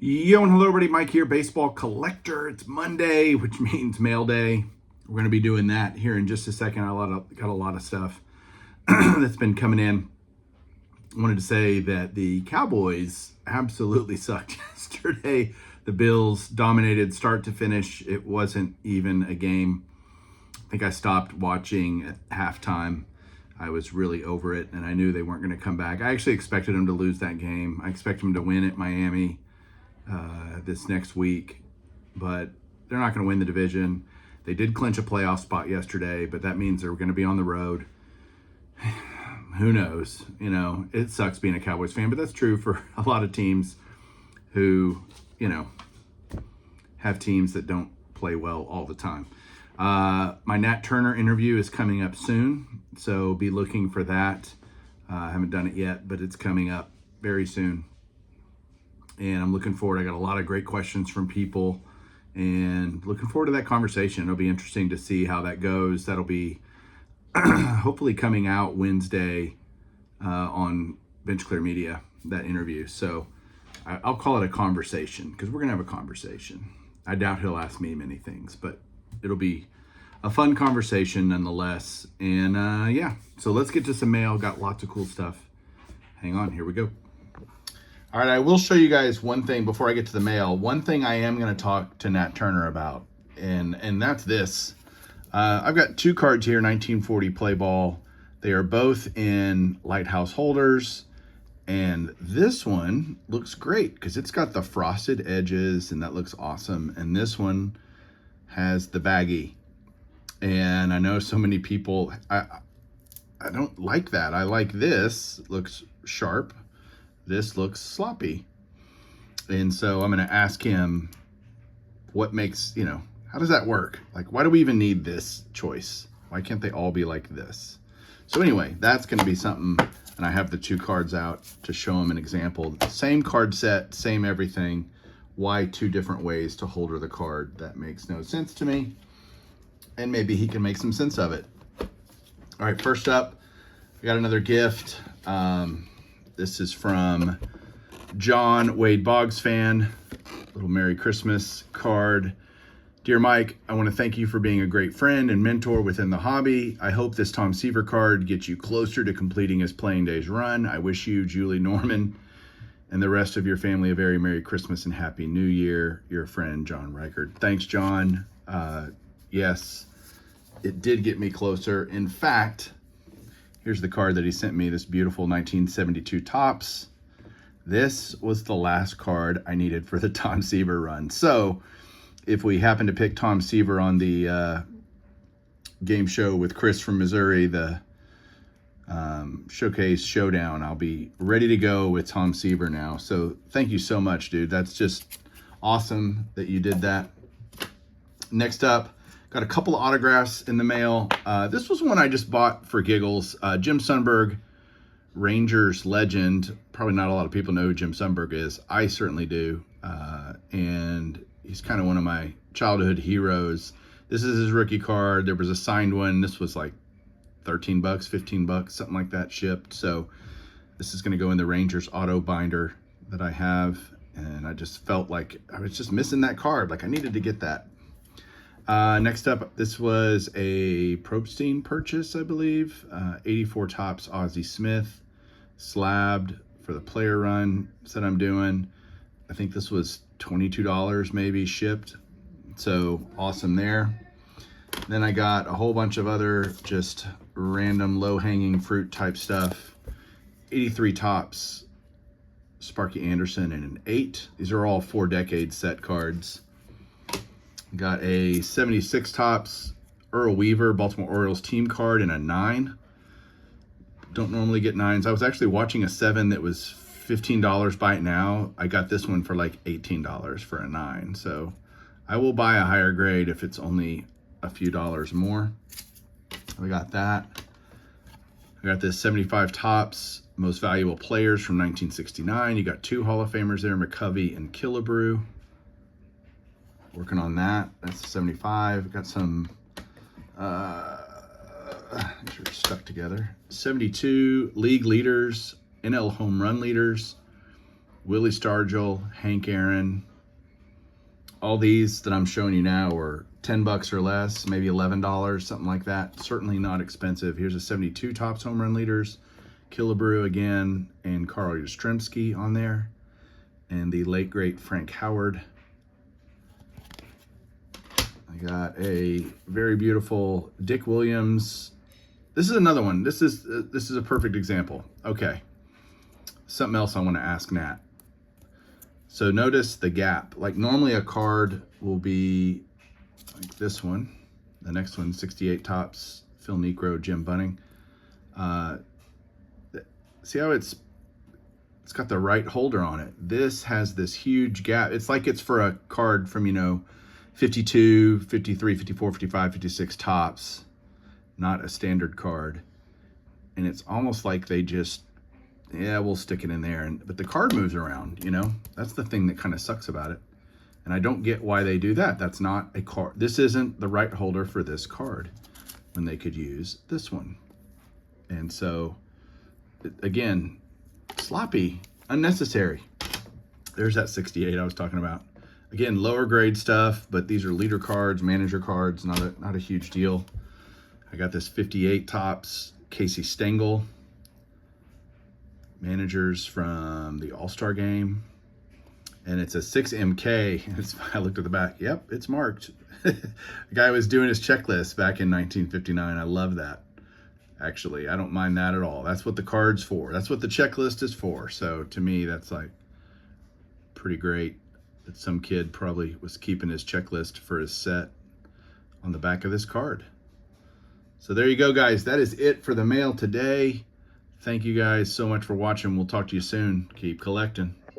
Yo and hello everybody, Mike here, baseball collector. It's Monday, which means mail day. We're going to be doing that here in just a second. Got a lot of stuff that's been coming in. I wanted to say that the Cowboys absolutely sucked yesterday. The Bills dominated start to finish. It wasn't even a game. I think I stopped watching at halftime. I was really over it, and I knew they weren't going to come back. I actually expected them to lose that game. I expect them to win at Miami this next week, but they're not going to win the division. They did clinch a playoff spot yesterday, but that means they're going to be on the road. Who knows? You know, it sucks being a Cowboys fan, but that's true for a lot of teams who, have teams that don't play well all the time. My Nat Turner interview is coming up soon, so be looking for that. I haven't done it yet, but it's coming up very soon. And I'm looking forward. I got a lot of great questions from people and looking forward to that conversation. It'll be interesting to see how that goes. That'll be hopefully coming out Wednesday on Bench Clear Media, that interview. So I'll call it a conversation because we're going to have a conversation. I doubt he'll ask me many things, but it'll be a fun conversation nonetheless. And so let's get to some mail. Got lots of cool stuff. Hang on, here we go. All right, I will show you guys one thing before I get to the mail. One thing I am going to talk to Nat Turner about, and that's this. I've got two cards here, 1940 play ball. They are both in lighthouse holders, and this one looks great because it's got the frosted edges, and that looks awesome. And this one has the baggy, and I know so many people, I don't like that. I like this. It looks sharp. This looks sloppy. And so I'm going to ask him what makes, how does that work? Like, why do we even need this choice? Why can't they all be like this? So anyway, that's going to be something. And I have the two cards out to show him an example. Same card set, same everything. Why two different ways to holder the card? That makes no sense to me. And maybe he can make some sense of it. All right, first up, I got another gift. This is from John, Wade Boggs fan. Little Merry Christmas card. Dear Mike, I want to thank you for being a great friend and mentor within the hobby. I hope this Tom Seaver card gets you closer to completing his playing days run. I wish you, Julie Norman, and the rest of your family a very Merry Christmas and Happy New Year. Your friend, John Reichard. Thanks, John. Yes, it did get me closer. In fact, here's the card that he sent me, this beautiful 1972 Topps. This was the last card I needed for the Tom Seaver run. So if we happen to pick Tom Seaver on the game show with Chris from Missouri, the Showcase Showdown, I'll be ready to go with Tom Seaver now. So thank you so much, dude. That's just awesome that you did that. Next up, got a couple of autographs in the mail. This was one I just bought for giggles. Jim Sundberg, Rangers legend. Probably not a lot of people know who Jim Sundberg is. I certainly do. And he's kind of one of my childhood heroes. This is his rookie card. There was a signed one. This was like $13, $15, something like that shipped. So this is going to go in the Rangers auto binder that I have. And I just felt like I was just missing that card. Like I needed to get that. Next up, this was a Probstein purchase, I believe. 84 Topps Ozzie Smith, slabbed for the player run that I'm doing. I think this was $22 maybe shipped. So awesome there. Then I got a whole bunch of other just random low-hanging fruit type stuff. 83 Topps Sparky Anderson and an 8. These are all 4 decade set cards. Got a 76 Topps Earl Weaver Baltimore Orioles team card and a 9. Don't normally get 9s. I was actually watching a 7 that was $15 buy it now. I got this one for like $18 for a 9. So I will buy a higher grade if it's only a few dollars more. We got that. I got this 75 Topps Most Valuable Players from 1969. You got 2 Hall of Famers there, McCovey and Killebrew. Working on that. That's 75. Got some, these are stuck together. 72 league leaders, NL home run leaders. Willie Stargell, Hank Aaron. All these that I'm showing you now are $10 or less, maybe $11, something like that. Certainly not expensive. Here's a 72 Topps home run leaders, Killebrew again, and Carl Yastrzemski on there, and the late great Frank Howard. I got a very beautiful Dick Williams. This is another one. This is a perfect example. Okay, something else I want to ask Nat. So notice the gap. Like normally a card will be like this one. The next one, 68 Topps, Phil Niekro, Jim Bunning. See how it's got the right holder on it. This has this huge gap. It's like it's for a card from, you know, 52, 53, 54, 55, 56 Topps, not a standard card. And it's almost like they just, yeah, we'll stick it in there. But the card moves around, you know? That's the thing that kind of sucks about it. And I don't get why they do that. That's not a card. This isn't the right holder for this card when they could use this one. And so, again, sloppy, unnecessary. There's that 68 I was talking about. Again, lower grade stuff, but these are leader cards, manager cards, not a huge deal. I got this 58 Topps Casey Stengel. Managers from the All-Star game. And it's a 6MK. I looked at the back. Yep, it's marked. The guy was doing his checklist back in 1959. I love that. Actually, I don't mind that at all. That's what the card's for. That's what the checklist is for. So to me, that's like pretty great that some kid probably was keeping his checklist for his set on the back of this card. So there you go, guys. That is it for the mail today. Thank you guys so much for watching. We'll talk to you soon. Keep collecting.